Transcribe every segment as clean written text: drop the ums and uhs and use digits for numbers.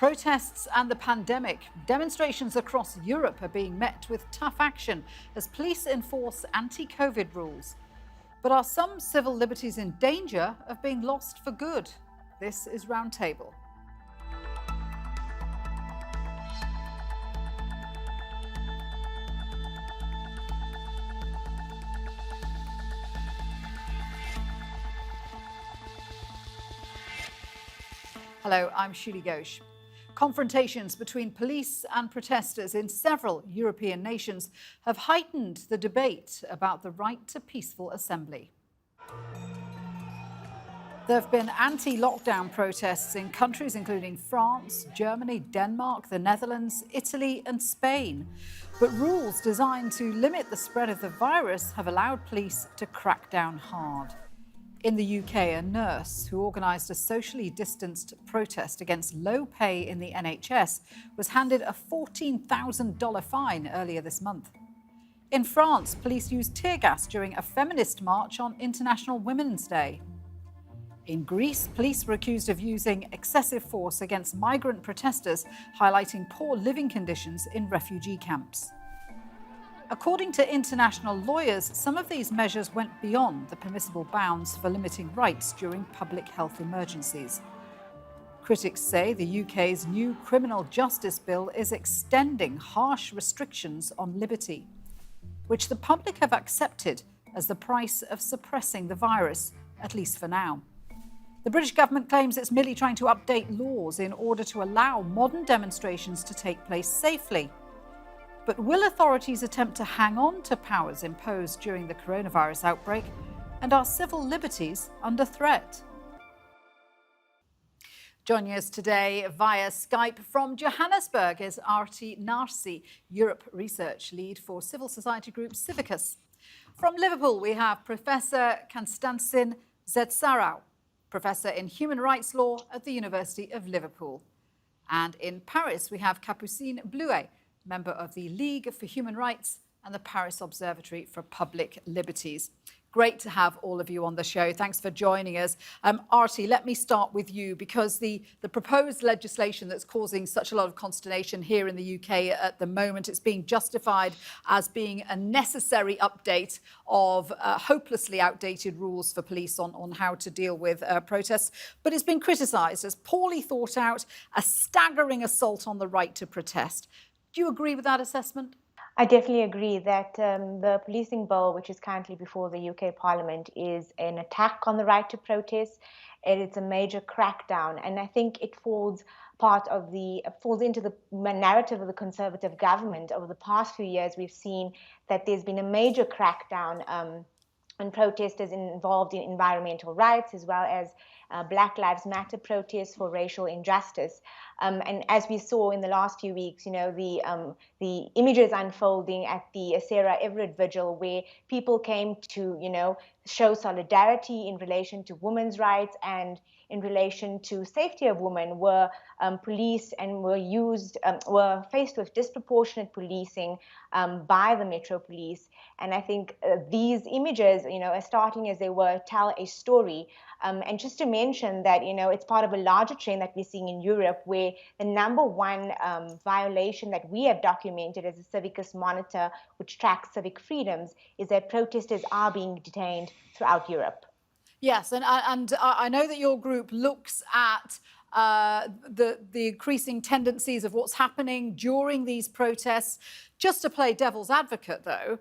Protests and the pandemic. Demonstrations across Europe are being met with tough action as police enforce anti-COVID rules. But are some civil liberties in danger of being lost for good? This is Roundtable. Hello, I'm Shuli Ghosh. Confrontations between police and protesters in several European nations have heightened the debate about the right to peaceful assembly. There have been anti-lockdown protests in countries including France, Germany, Denmark, the Netherlands, Italy and Spain. But rules designed to limit the spread of the virus have allowed police to crack down hard. In the UK, a nurse who organised a socially distanced protest against low pay in the NHS was handed a $14,000 fine earlier this month. In France, police used tear gas during a feminist march on International Women's Day. In Greece, police were accused of using excessive force against migrant protesters, highlighting poor living conditions in refugee camps. According to international lawyers, some of these measures went beyond the permissible bounds for limiting rights during public health emergencies. Critics say the UK's new criminal justice bill is extending harsh restrictions on liberty, which the public have accepted as the price of suppressing the virus, at least for now. The British government claims it's merely trying to update laws in order to allow modern demonstrations to take place safely. But will authorities attempt to hang on to powers imposed during the coronavirus outbreak? And are civil liberties under threat? Joining us today via Skype from Johannesburg is Aarti Narsee, Europe Research Lead for civil society group CIVICUS. From Liverpool, we have Professor Kanstantsin Dzehtsiarou, Professor in Human Rights Law at the University of Liverpool. And in Paris, we have Capucine Blouet, member of the League for Human Rights and the Paris Observatory for Public Liberties. Great to have all of you on the show. Thanks for joining us. Aarti, let me start with you because the proposed legislation that's causing such a lot of consternation here in the UK at the moment, it's being justified as being a necessary update of hopelessly outdated rules for police on how to deal with protests. But it's been criticised as poorly thought out, a staggering assault on the right to protest. Do you agree with that assessment? I definitely agree that the policing bill, which is currently before the UK Parliament, is an attack on the right to protest. It's a major crackdown, and I think it falls into the narrative of the Conservative government. Over the past few years, we've seen that there's been a major crackdown on protesters involved in environmental rights, as well as Black Lives Matter protests for racial injustice. And as we saw in the last few weeks, the images unfolding at the Sarah Everard vigil, where people came to, show solidarity in relation to women's rights and in relation to safety of women, were policed and were faced with disproportionate policing by the Metro Police. And I think these images, are starting as they were, tell a story. And just to mention that, it's part of a larger trend that we're seeing in Europe, where the number one violation that we have documented as a CIVICUS monitor, which tracks civic freedoms, is that protesters are being detained throughout Europe. Yes, and I know that your group looks at the increasing tendencies of what's happening during these protests. Just to play devil's advocate, though,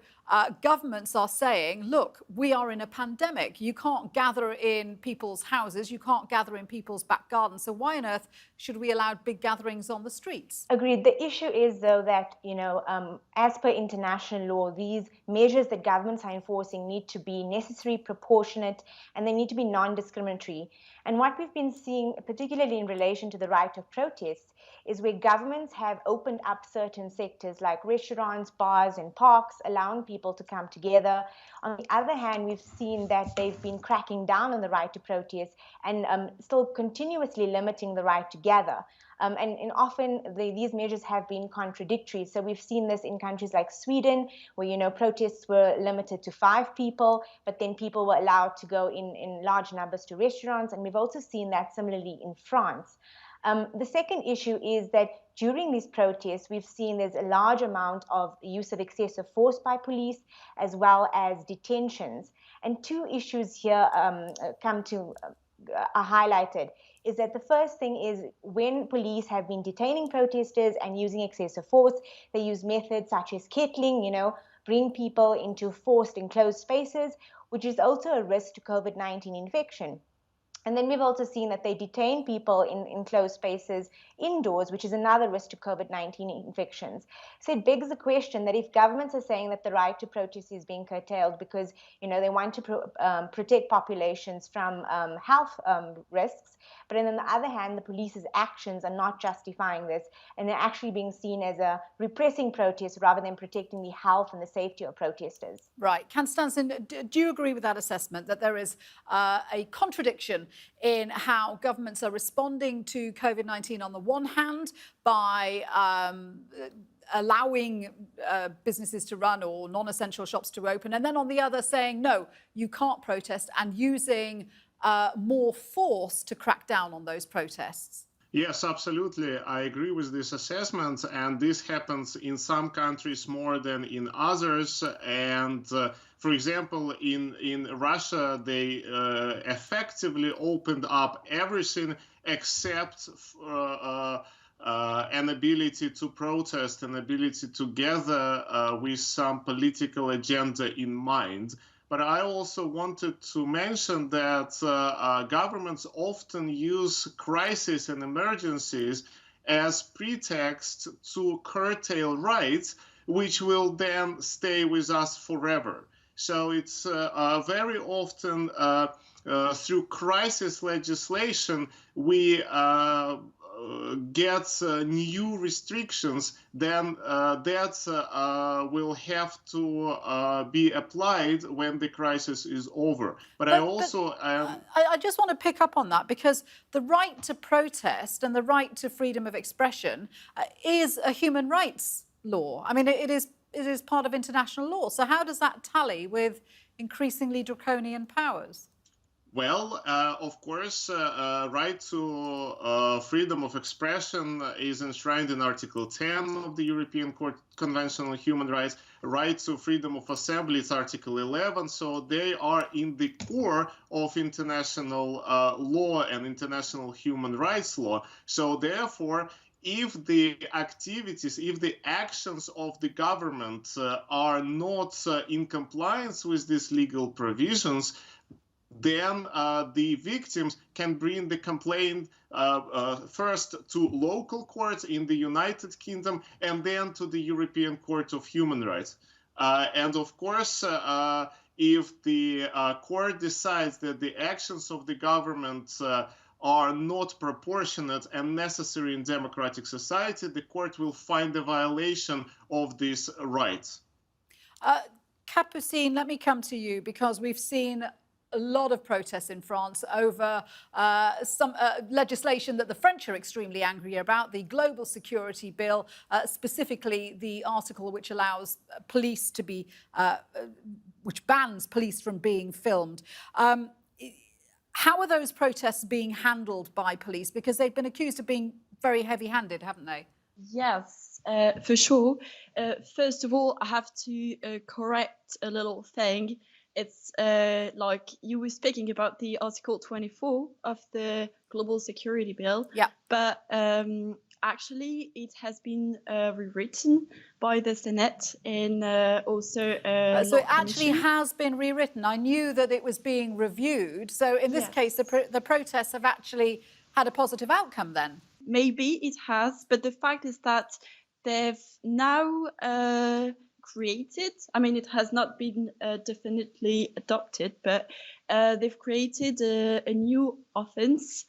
governments are saying, look, we are in a pandemic. You can't gather in people's houses. You can't gather in people's back gardens. So why on earth should we allow big gatherings on the streets? Agreed. The issue is, though, that, as per international law, these measures that governments are enforcing need to be necessary, proportionate, and they need to be non-discriminatory. And what we've been seeing, particularly in relation to the right of protest, is where governments have opened up certain sectors like restaurants, bars, and parks, allowing people to come together. On the other hand, we've seen that they've been cracking down on the right to protest and still continuously limiting the right to gather. And often these measures have been contradictory. So we've seen this in countries like Sweden, where, protests were limited to 5 people, but then people were allowed to go in large numbers to restaurants. And we've also seen that similarly in France. The second issue is that during these protests, we've seen there's a large amount of use of excessive force by police, as well as detentions. And two issues here are highlighted. Is that the first thing is when police have been detaining protesters and using excessive force, they use methods such as kettling, bring people into forced enclosed spaces, which is also a risk to COVID-19 infection. And then we've also seen that they detain people in enclosed spaces indoors, which is another risk to COVID-19 infections. So it begs the question that if governments are saying that the right to protest is being curtailed because they want to protect populations from health risks, but then on the other hand, the police's actions are not justifying this, and they're actually being seen as a repressing protest rather than protecting the health and the safety of protesters. Right. Kanstantsin, do you agree with that assessment, that there is a contradiction in how governments are responding to COVID-19 on the one hand by allowing businesses to run or non-essential shops to open, and then on the other saying, no, you can't protest, and using more force to crack down on those protests? Yes, absolutely. I agree with this assessment, and this happens in some countries more than in others. And for example, in Russia, they effectively opened up everything except an ability to protest, an ability to gather with some political agenda in mind. But I also wanted to mention that governments often use crises and emergencies as pretext to curtail rights, which will then stay with us forever. So it's very often through crisis legislation we get new restrictions, then that will have to be applied when the crisis is over. But I just want to pick up on that, because the right to protest and the right to freedom of expression is a human rights law. I mean, it is part of international law. So how does that tally with increasingly draconian powers? Well, of course, right to freedom of expression is enshrined in Article 10 of the European Convention on Human Rights. Right to freedom of assembly is Article 11. So they are in the core of international law and international human rights law. So therefore, if the activities, if the actions of the government are not in compliance with these legal provisions, then the victims can bring the complaint first to local courts in the United Kingdom and then to the European Court of Human Rights. And of course, if the court decides that the actions of the government are not proportionate and necessary in democratic society, the court will find a violation of these rights. Capucine, let me come to you, because we've seen a lot of protests in France over some legislation that the French are extremely angry about, the Global Security Bill, specifically the article which allows police to be, which bans police from being filmed. How are those protests being handled by police? Because they've been accused of being very heavy-handed, haven't they? Yes, for sure. First of all, I have to correct a little thing. It's like you were speaking about the Article 24 of the Global Security Bill. Yeah. But actually, it has been rewritten by the Senate and also. So it actually has been rewritten. I knew that it was being reviewed. So in this case, the protests have actually had a positive outcome then. Maybe it has, but the fact is that they've now created, I mean, it has not been definitely adopted, but they've created a new offense,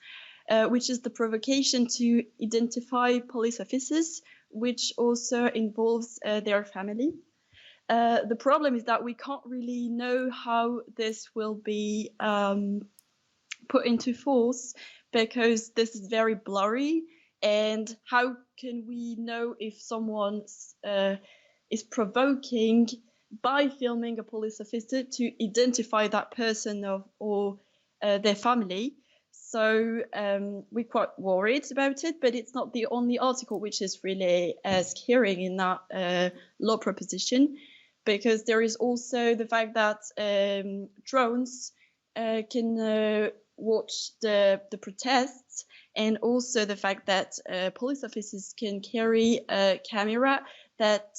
which is the provocation to identify police officers, which also involves their family. The problem is that we can't really know how this will be put into force, because this is very blurry. And how can we know if someone is provoking by filming a police officer to identify that person or their family? So we're quite worried about it, but it's not the only article which is really scary in that law proposition, because there is also the fact that drones can watch the protests, and also the fact that police officers can carry a camera that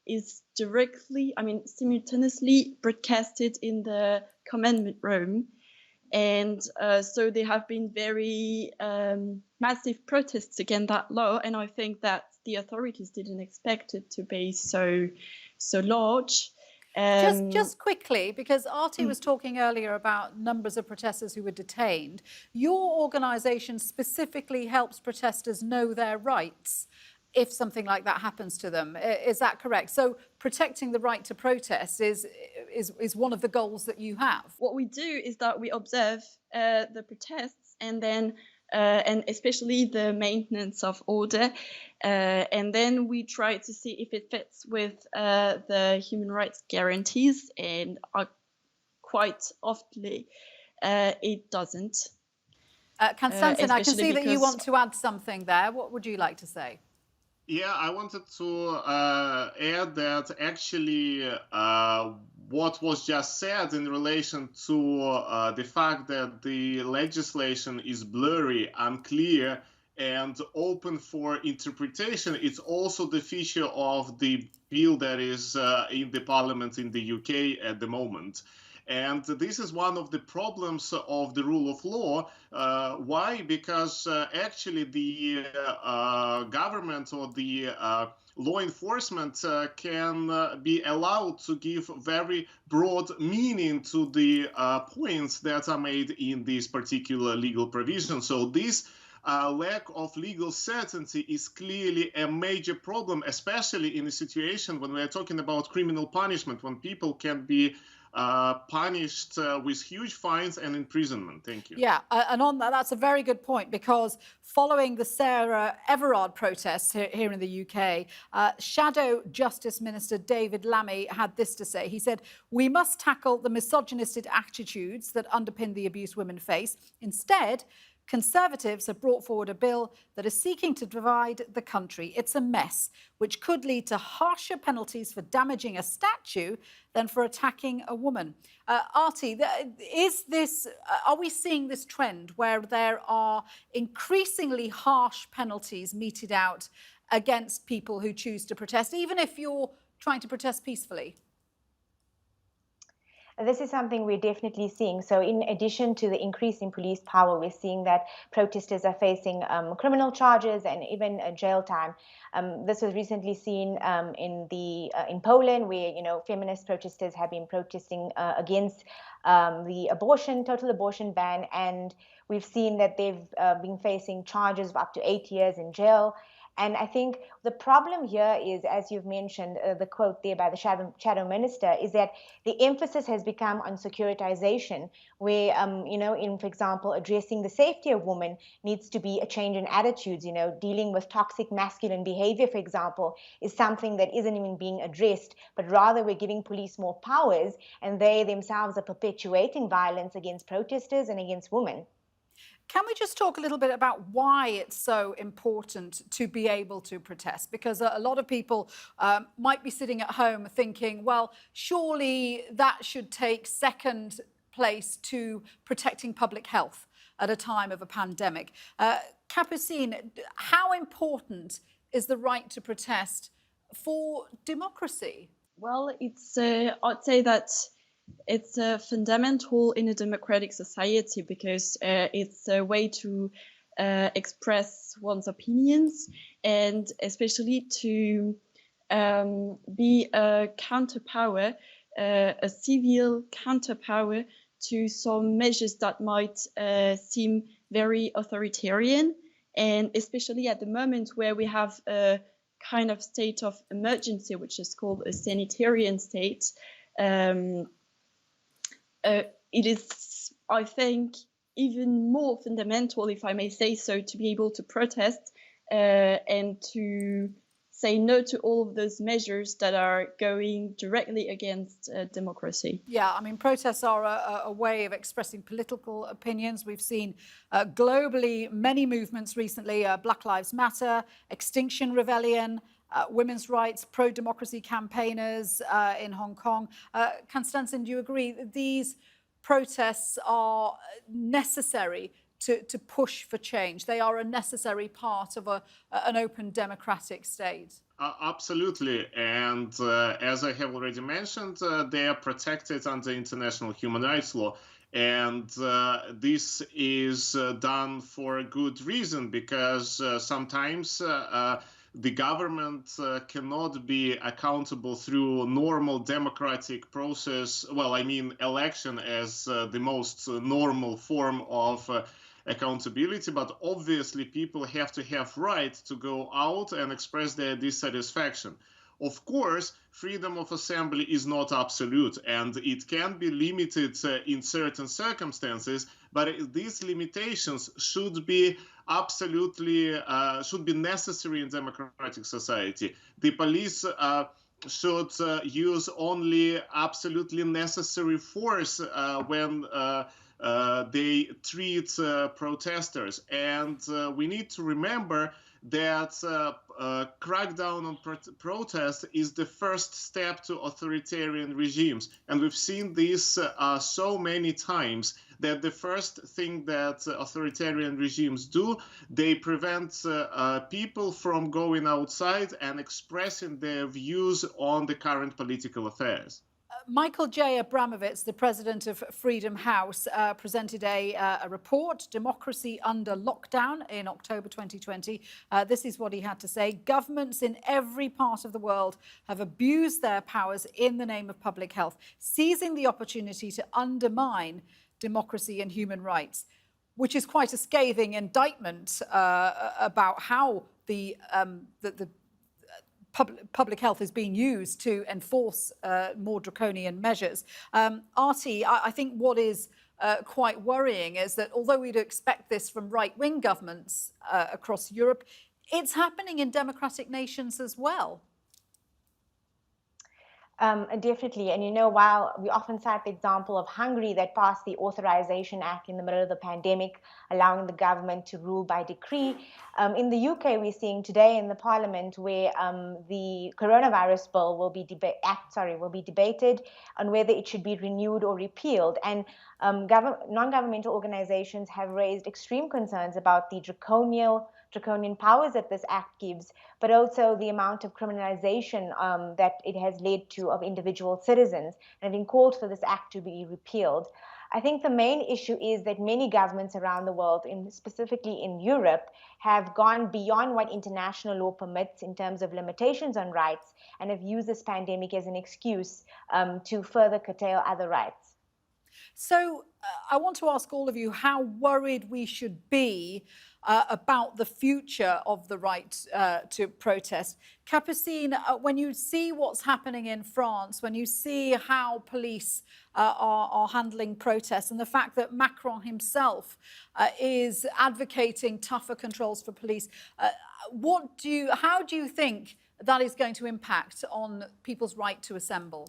is directly, simultaneously broadcasted in the commandment room. And so there have been very massive protests against that law, and I think that the authorities didn't expect it to be so large. Just quickly, because Aarti was talking earlier about numbers of protesters who were detained. Your organisation specifically helps protesters know their rights if something like that happens to them. Is that correct? So protecting the right to protest is one of the goals that you have. What we do is that we observe the protests, and then and especially the maintenance of order, and then we try to see if it fits with the human rights guarantees, and quite often it doesn't. Kanstantsin, I can see that you want to add something there. What would you like to say? Yeah, I wanted to add that actually what was just said in relation to the fact that the legislation is blurry, unclear, and open for interpretation, it's also the feature of the bill that is in the parliament in the UK at the moment. And this is one of the problems of the rule of law. Why? Because actually the government or the law enforcement can be allowed to give very broad meaning to the points that are made in this particular legal provision. So this lack of legal certainty is clearly a major problem, especially in a situation when we are talking about criminal punishment, when people can be punished with huge fines and imprisonment. Thank you. Yeah, and on that, that's a very good point, because following the Sarah Everard protests here in the UK, Shadow Justice Minister David Lammy had this to say. He said, "We must tackle the misogynistic attitudes that underpin the abuse women face. Instead, Conservatives have brought forward a bill that is seeking to divide the country. It's a mess, which could lead to harsher penalties for damaging a statue than for attacking a woman." Aarti, are we seeing this trend where there are increasingly harsh penalties meted out against people who choose to protest, even if you're trying to protest peacefully? This is something we're definitely seeing. So in addition to the increase in police power, we're seeing that protesters are facing criminal charges and even jail time. This was recently seen in Poland, where feminist protesters have been protesting against the total abortion ban, and we've seen that they've been facing charges of up to 8 years in jail. And I think the problem here is, as you've mentioned, the quote there by the shadow minister, is that the emphasis has become on securitization, where, for example, addressing the safety of women needs to be a change in attitudes. Dealing with toxic masculine behavior, for example, is something that isn't even being addressed, but rather we're giving police more powers, and they themselves are perpetuating violence against protesters and against women. Can we just talk a little bit about why it's so important to be able to protest? Because a lot of people might be sitting at home thinking, well, surely that should take second place to protecting public health at a time of a pandemic. Capucine, how important is the right to protest for democracy? Well, I'd say that it's fundamental in a democratic society, because it's a way to express one's opinions, and especially to be a counterpower, a civil counterpower to some measures that might seem very authoritarian, and especially at the moment where we have a kind of state of emergency, which is called a sanitarian state. It is, I think, even more fundamental, if I may say so, to be able to protest and to say no to all of those measures that are going directly against democracy. Yeah, I mean, protests are a way of expressing political opinions. We've seen globally many movements recently, Black Lives Matter, Extinction Rebellion, women's rights, pro-democracy campaigners in Hong Kong. Kanstantsin, do you agree that these protests are necessary to push for change? They are a necessary part of an open democratic state. Absolutely. And as I have already mentioned, they are protected under international human rights law. And this is done for a good reason, because sometimes the government cannot be accountable through normal democratic process. Well, I mean, election as the most normal form of accountability, but obviously people have to have right to go out and express their dissatisfaction. Of course, freedom of assembly is not absolute, and it can be limited in certain circumstances, but these limitations should be absolutely necessary in democratic society. The police should use only absolutely necessary force when they treat protesters. And we need to remember that crackdown on protest is the first step to authoritarian regimes. And we've seen this so many times, that the first thing that authoritarian regimes do, they prevent people from going outside and expressing their views on the current political affairs. Michael J. Abramovitz, the president of Freedom House, presented a report, Democracy Under Lockdown, in October 2020. This is what he had to say. Governments in every part of the world have abused their powers in the name of public health, seizing the opportunity to undermine democracy and human rights, which is quite a scathing indictment about how the public health is being used to enforce more draconian measures. Aarti, I think what is quite worrying is that although we'd expect this from right-wing governments across Europe, it's happening in democratic nations as well. Definitely. And, you know, while we often cite the example of Hungary that passed the Authorization Act in the middle of the pandemic, allowing the government to rule by decree, in the UK, we're seeing today in the Parliament where the coronavirus bill will be debated on whether it should be renewed or repealed. And non-governmental organizations have raised extreme concerns about the draconian powers that this act gives, but also the amount of criminalization that it has led to of individual citizens, and have been called for this act to be repealed. I think the main issue is that many governments around the world, specifically in Europe, have gone beyond what international law permits in terms of limitations on rights, and have used this pandemic as an excuse to further curtail other rights. So I want to ask all of you how worried we should be about the future of the right to protest. Capucine, when you see what's happening in France, when you see how police are handling protests, and the fact that Macron himself is advocating tougher controls for police, how do you think that is going to impact on people's right to assemble?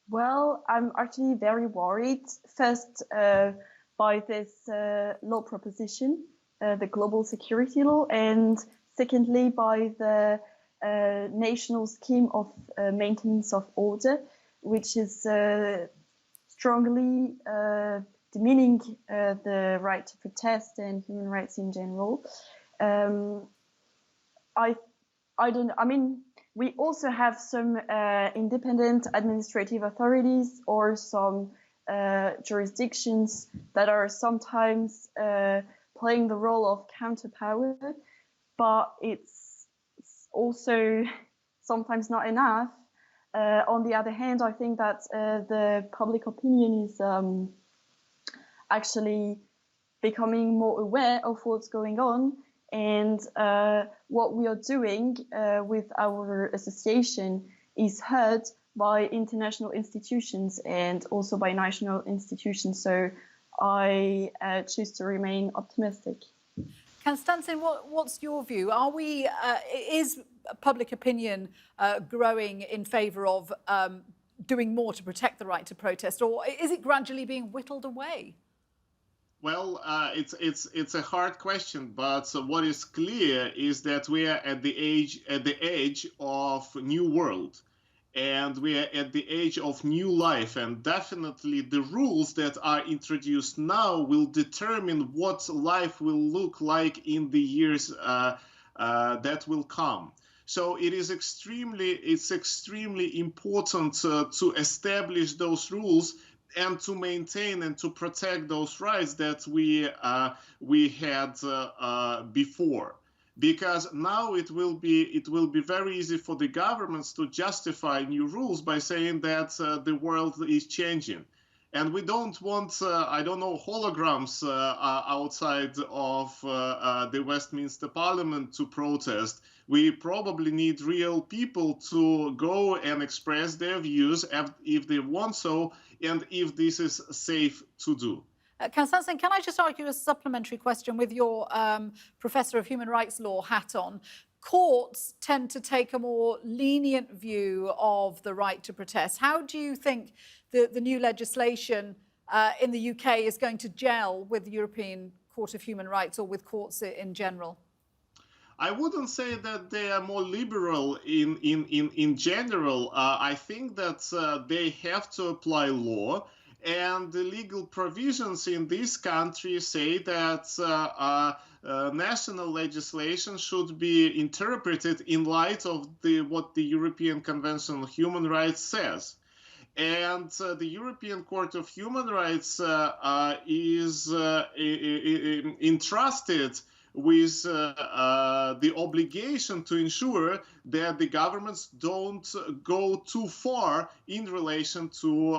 Well, I'm actually very worried, first by this law proposition, the global security law, and secondly by the national scheme of maintenance of order, which is strongly demeaning the right to protest and human rights in general. We also have some independent administrative authorities or some jurisdictions that are sometimes playing the role of counterpower, but it's also sometimes not enough. On the other hand, I think that the public opinion is actually becoming more aware of what's going on. And what we are doing with our association is heard by international institutions and also by national institutions. So I choose to remain optimistic. Kanstantsin, what's your view? Is public opinion growing in favour of doing more to protect the right to protest, or is it gradually being whittled away? Well, it's a hard question, but what is clear is that we are at the edge of new world, and we are at the age of new life, and definitely the rules that are introduced now will determine what life will look like in the years that will come. So it's extremely important to establish those rules and to maintain and to protect those rights that we had before. Because now it will be very easy for the governments to justify new rules by saying that the world is changing, and we don't want holograms outside of the Westminster Parliament to protest. We probably need real people to go and express their views if they want so, and if this is safe to do. Kanstantsin, can I just ask you a supplementary question with your Professor of Human Rights Law hat on? Courts tend to take a more lenient view of the right to protest. How do you think the new legislation in the UK is going to gel with the European Court of Human Rights or with courts in general? I wouldn't say that they are more liberal in general. I think that they have to apply law. And the legal provisions in this country say that national legislation should be interpreted in light of what the European Convention on Human Rights says. And the European Court of Human Rights is entrusted with the obligation to ensure that the governments don't go too far in relation to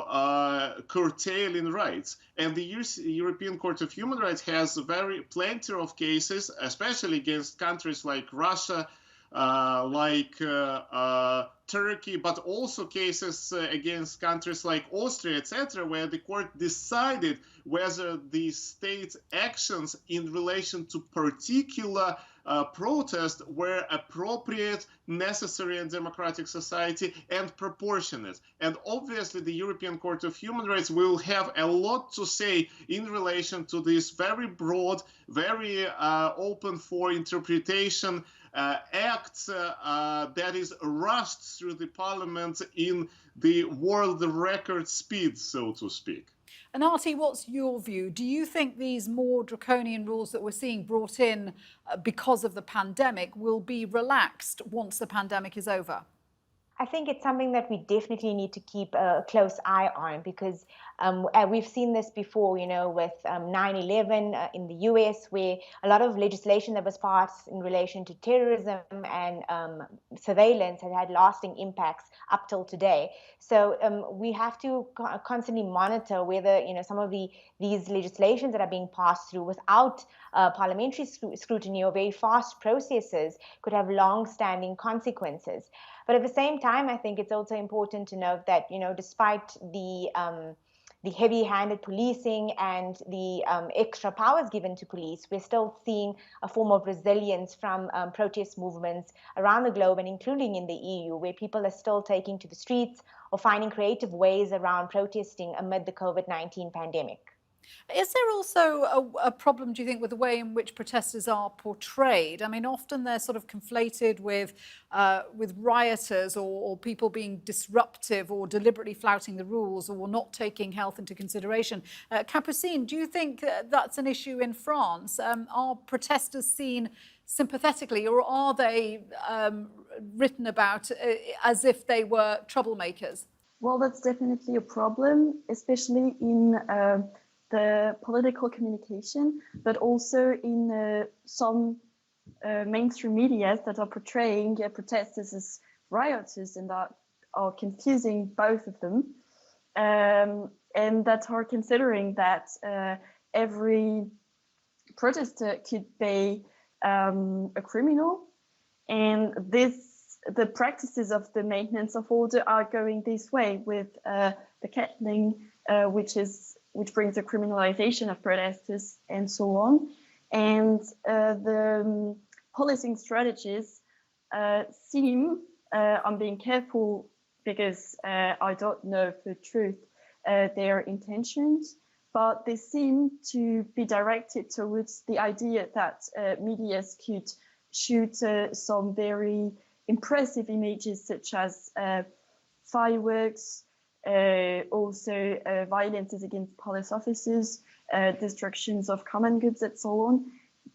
curtailing rights. And the European Court of Human Rights has plenty of cases, especially against countries like Russia, like Turkey, but also cases against countries like Austria, etc., where the court decided whether the state's actions in relation to particular protest were appropriate, necessary in democratic society, and proportionate. And obviously the European Court of Human Rights will have a lot to say in relation to this very broad, very open for interpretation act that is rushed through the parliament in the world record speed, so to speak. And Aarti, what's your view? Do you think these more draconian rules that we're seeing brought in because of the pandemic will be relaxed once the pandemic is over? I think it's something that we definitely need to keep a close eye on, because we've seen this before, with 9/11 in the US, where a lot of legislation that was passed in relation to terrorism and surveillance has had lasting impacts up till today. So we have to constantly monitor whether, some of these legislations that are being passed through without parliamentary scrutiny or very fast processes could have long-standing consequences. But at the same time, I think it's also important to note that, despite the heavy-handed policing and the extra powers given to police, we're still seeing a form of resilience from protest movements around the globe, and including in the EU, where people are still taking to the streets or finding creative ways around protesting amid the COVID-19 pandemic. Is there also a problem, do you think, with the way in which protesters are portrayed? I mean, often they're sort of conflated with rioters or people being disruptive or deliberately flouting the rules or not taking health into consideration. Capucine, do you think that's an issue in France? Are protesters seen sympathetically, or are they written about as if they were troublemakers? Well, that's definitely a problem, especially in the political communication, but also in some mainstream media that are portraying protesters as rioters and that are confusing both of them, and that are considering that every protester could be a criminal, and the practices of the maintenance of order are going this way with the kettling, which brings a criminalization of protesters and so on. And the policing strategies seem, I'm being careful because I don't know for truth their intentions, but they seem to be directed towards the idea that media could shoot some very impressive images such as fireworks, also violences against police officers, destructions of common goods and so on.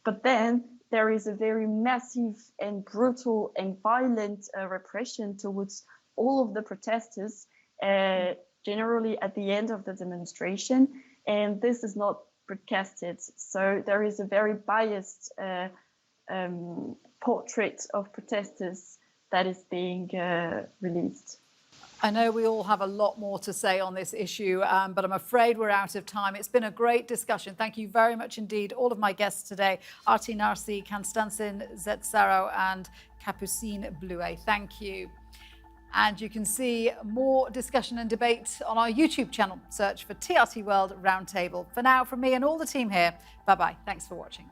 But then there is a very massive and brutal and violent repression towards all of the protesters, generally at the end of the demonstration, and this is not broadcasted. So there is a very biased portrait of protesters that is being released. I know we all have a lot more to say on this issue, but I'm afraid we're out of time. It's been a great discussion. Thank you very much indeed, all of my guests today, Aarti Narsee, Kanstantsin Dzehtsiarou and Capucine Blouet. Thank you. And you can see more discussion and debate on our YouTube channel. Search for TRT World Roundtable. For now, from me and all the team here, bye-bye. Thanks for watching.